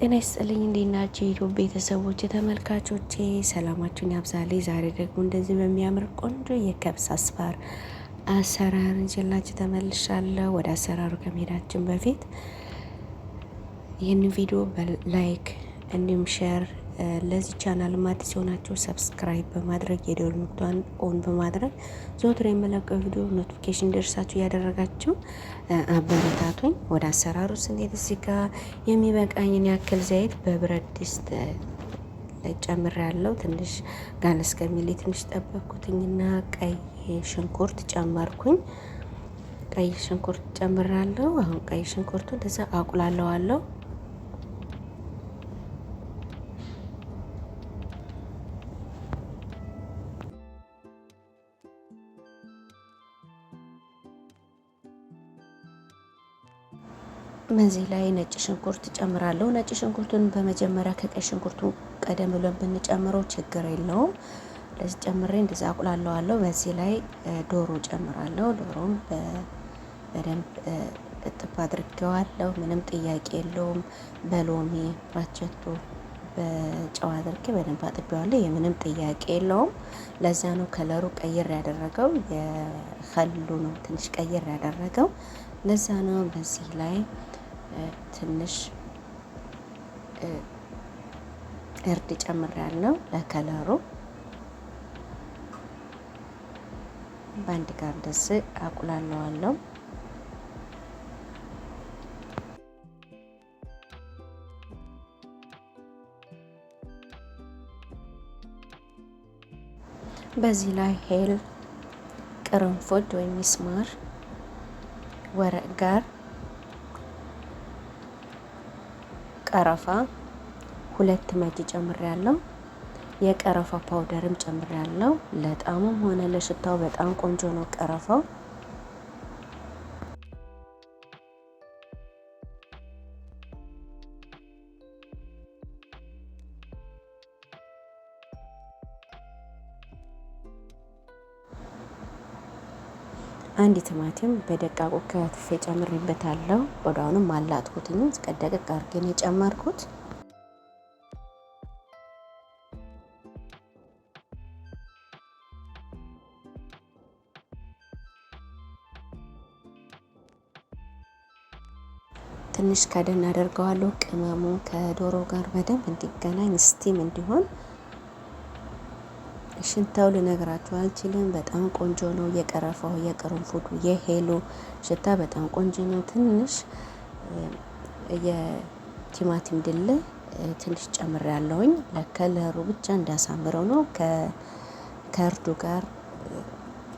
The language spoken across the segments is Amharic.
ጤና ይስጥልኝ እንዴት ናችሁ የዩቲዩብ ቤተሰቦች ተመልካቾቼ፣ ሰላማችሁን ያብዛልኝ። ዛሬ ደግሞ እንደዚህ በሚያምር ቆንጆ የከብስ አስፋር አሰራር እንጀላችሁ ተመልሻለሁ። ወደ አሰራሩ ከመሄዳችን በፊት ይህንን ቪዲዮ በላይክ እንዲሁም ሼር፣ ለዚህ ቻናል አዲስ የሆናችሁ ሰብስክራይብ በማድረግ የደወል ምልክቱን ኦን በማድረግ ዘወትር የምለቀው ቪዲዮ ኖቲፊኬሽን ደርሳችሁ ያደረጋችሁ አበረታቱኝ። ወደ አሰራሩ ስንሄድ እዚህ ጋር የሚበቃኝን ያክል ዘይት በብረት ድስት ጨምሬያለሁ። ትንሽ ጋለ እስከሚል ትንሽ ጠበቅኩትኝና ቀይ ሽንኩርት ጨመርኩኝ። ቀይ ሽንኩርት ጨምራለሁ። አሁን ቀይ ሽንኩርቱ እንደዛ አቁላለዋለሁ። በዚህ ላይ ነጭ ሽንኩርት ጨምራለሁ። ነጭ ሽንኩርቱን በመጀመሪያ ከቀይ ሽንኩርቱ ቀደም ብለን ብንጨምረው ችግር የለውም። ለዚህ ጨምሬ እንደዛ አቁላለዋለሁ። በዚህ ላይ ዶሮ ጨምራለሁ። ዶሮም በደንብ እጥብ አድርጌዋለሁ። ምንም ጥያቄ የለውም። በሎሚ ባቸቶ በጨው አድርጌ በደንብ አጥቤዋለሁ። የምንም ጥያቄ የለውም። ለዛ ነው ከለሩ ቀይር ያደረገው። የኸሉ ነው ትንሽ ቀይር ያደረገው። ለዛ ነው። በዚህ ላይ ትንሽ እርድ ጨምሬያለሁ ለከለሩ። በአንድ ጋር እንደዚህ አቁላለዋለሁ። በዚህ ላይ ሄል፣ ቅርንፉድ ወይም ሚስማር ወረቅ ጋር ቀረፋ 2 ማጂ ጨምሬያለሁ። የቀረፋ ፓውደርም ጨምሬያለሁ። ለጣሙም ሆነ ለሽታው በጣም ቆንጆ ነው ቀረፋው። አንድ ቲማቲም በደቃቁ ከትፌ ጨምሬበታለሁ። ቆዳውንም አላጥኩትኝ እስከደቀቅ አድርጌ ነው የጨመርኩት። ትንሽ ከደን አደርገዋለሁ። ቅመሙ ከዶሮ ጋር በደንብ እንዲገናኝ ስቲም እንዲሆን። ሽታው ልነግራችሁ አልችልም። በጣም ቆንጆ ነው። የቀረፋው፣ የቅርንፉዱ፣ የሄሉ ሽታ በጣም ቆንጆ ነው። ትንሽ የቲማቲም ድል ትንሽ ጨምሬያለሁኝ ለከለሩ ብቻ እንዳሳምረው ነው። ከእርዱ ጋር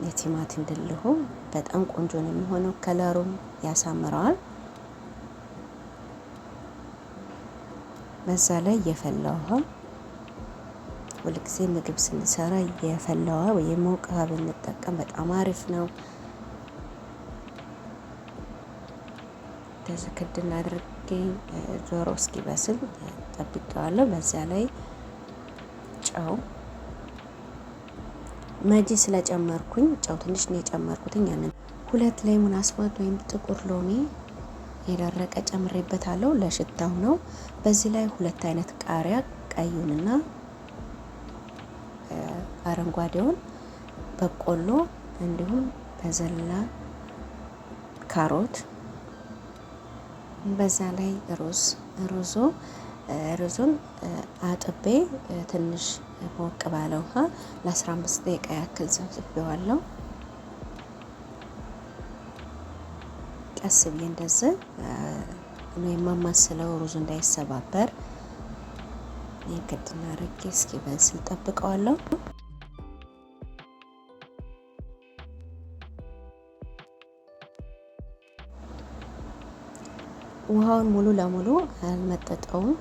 የቲማቲም ድልሁ በጣም ቆንጆ ነው የሚሆነው። ከለሩም ያሳምረዋል። በዛ ላይ የፈላ ውሃ፣ ሁልጊዜ ምግብ ስንሰራ የፈላ ውሃ ወይ የሞቀ ውሃ ብንጠቀም በጣም አሪፍ ነው። እንደዚህ ክድና አድርጌ ዶሮ እስኪበስል ጠብቄዋለሁ። በዛ ላይ ጨው መጂ ስለጨመርኩኝ ጨው ትንሽ ነው የጨመርኩትኝ። ያንን 2 ሌሞን አስዋት ወይም ጥቁር ሎሚ የደረቀ ጨምሬበታለሁ። ለሽታው ነው። በዚህ ላይ 2 አይነት ቃሪያ፣ ቀዩንና አረንጓዴውን፣ በቆሎ እንዲሁም በዘላ ካሮት፣ በዛ ላይ ሩዙን አጥቤ ትንሽ ሞቅ ባለ ውሃ ለ15 ደቂቃ ያክል ዘፍዝፌዋለሁ። ቀስ ብዬ እንደዚህ ነው የማማስለው ሩዙ እንዳይሰባበር። የግድና አድርጌ እስኪበስል ጠብቀዋለሁ። ውሃውን ሙሉ ለሙሉ አልመጠጠውም።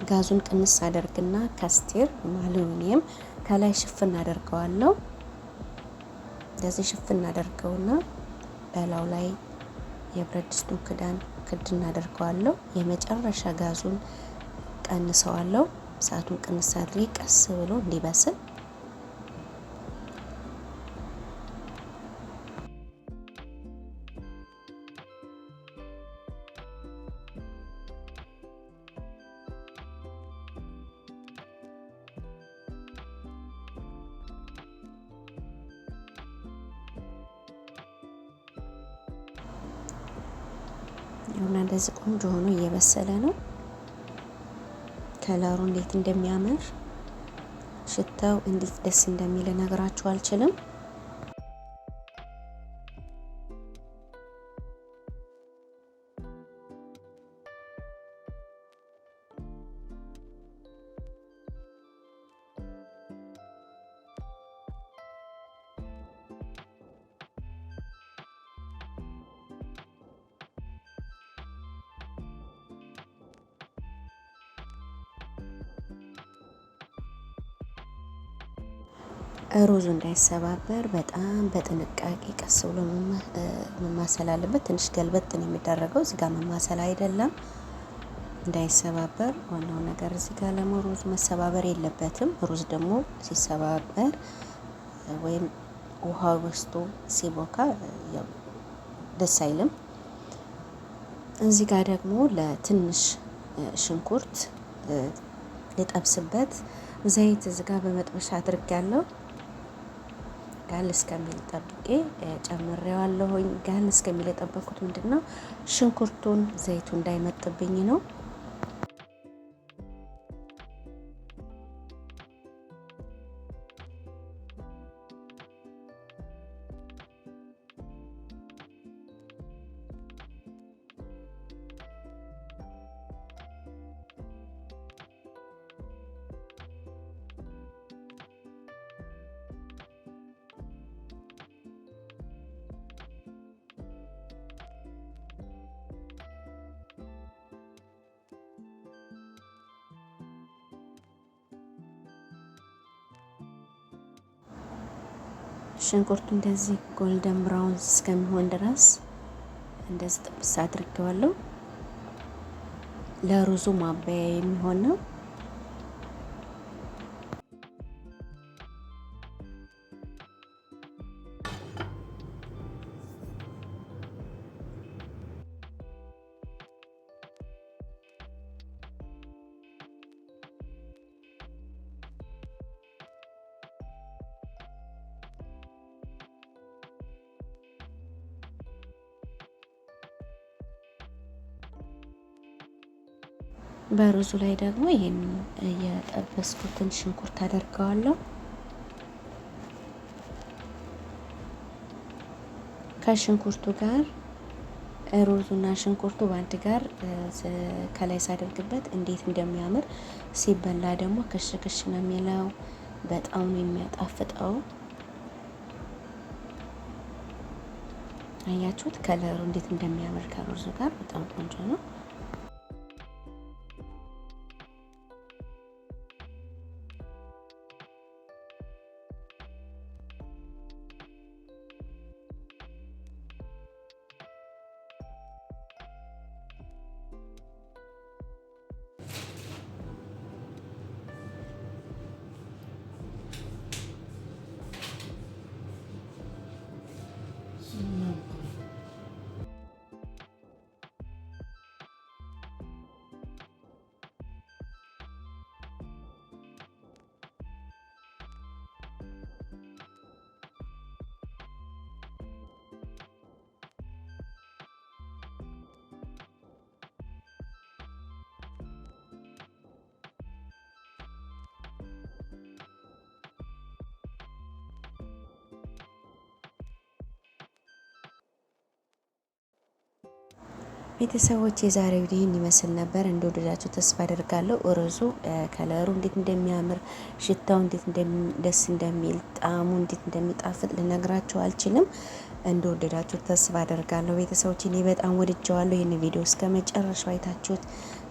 ጋዙን ቅንስ አደርግና ካስቴር አሉሚኒየም ከላይ ሽፍን አደርገዋለሁ። እንደዚህ ሽፍን አደርገውና በላው ላይ የብረት ድስቱን ክድን አደርገዋለሁ። የመጨረሻ ጋዙን ቀንሰዋለሁ። እሳቱን ቅንስ አድርጌ ቀስ ብሎ እንዲበስል ይኸውና እንደዚህ ቆንጆ ሆኖ እየበሰለ ነው። ከለሩ እንዴት እንደሚያምር ሽታው እንዴት ደስ እንደሚል ነግራችሁ አልችልም። ሩዙ እንዳይሰባበር በጣም በጥንቃቄ ቀስ ብሎ መማሰል አለበት። ትንሽ ገልበጥ ነው የሚደረገው። እዚህ ጋር መማሰል አይደለም፣ እንዳይሰባበር። ዋናው ነገር እዚህ ጋር ደግሞ ሩዙ መሰባበር የለበትም። ሩዝ ደግሞ ሲሰባበር ወይም ውሃ ውስጡ ሲቦካ ደስ አይልም። እዚህ ጋር ደግሞ ለትንሽ ሽንኩርት ልጠብስበት ዘይት እዚህ ጋር በመጥበሻ አድርጋለሁ። ጋል እስከሚል ጠብቄ ጨምሬዋለሁኝ። ጋል እስከሚል የጠበኩት ምንድነው ሽንኩርቱን ዘይቱ እንዳይመጥብኝ ነው። ሽንኩርቱ እንደዚህ ጎልደን ብራውን እስከሚሆን ድረስ እንደዚህ ጥብስ አድርጌዋለሁ። ለሩዙ ማባያ የሚሆን ነው። በሩዙ ላይ ደግሞ ይሄን የጠበስኩትን ሽንኩርት አደርገዋለሁ። ከሽንኩርቱ ጋር ሩዙና ሽንኩርቱ በአንድ ጋር ከላይ ሳደርግበት እንዴት እንደሚያምር ሲበላ ደግሞ ክሽ ክሽ ነው የሚለው። በጣም ነው የሚያጣፍጠው። አያችሁት ከለሩ እንዴት እንደሚያምር ከሩዙ ጋር በጣም ቆንጆ ነው። ቤተሰቦች የዛሬው ቪዲዮ ይህን ይመስል ነበር። እንደወደዳችሁ ተስፋ አደርጋለሁ። ሩዙ ከለሩ እንዴት እንደሚያምር፣ ሽታው እንዴት ደስ እንደሚል፣ ጣዕሙ እንዴት እንደሚጣፍጥ ልነግራችሁ አልችልም። እንደወደዳችሁ ተስፋ አደርጋለሁ። ቤተሰቦች እኔ በጣም ወድጀዋለሁ። ይህን ቪዲዮ እስከ መጨረሻው አይታችሁት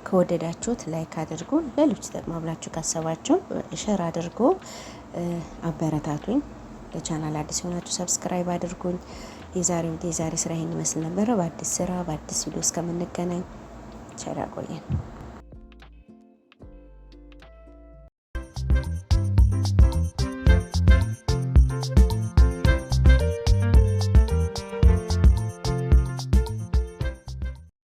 ከወደዳችሁት ላይክ አድርጉ። ሌሎች ተጠቅማ ብላችሁ ካሰባችሁ ሸር አድርጎ አበረታቱኝ። ለቻናል አዲስ የሆናችሁ ሰብስክራይብ አድርጉኝ። የዛሬ ስራ ይሄን ይመስል ነበረ። በአዲስ ስራ በአዲስ ቪዲዮ እስከምንገናኝ ቸር ያቆየን።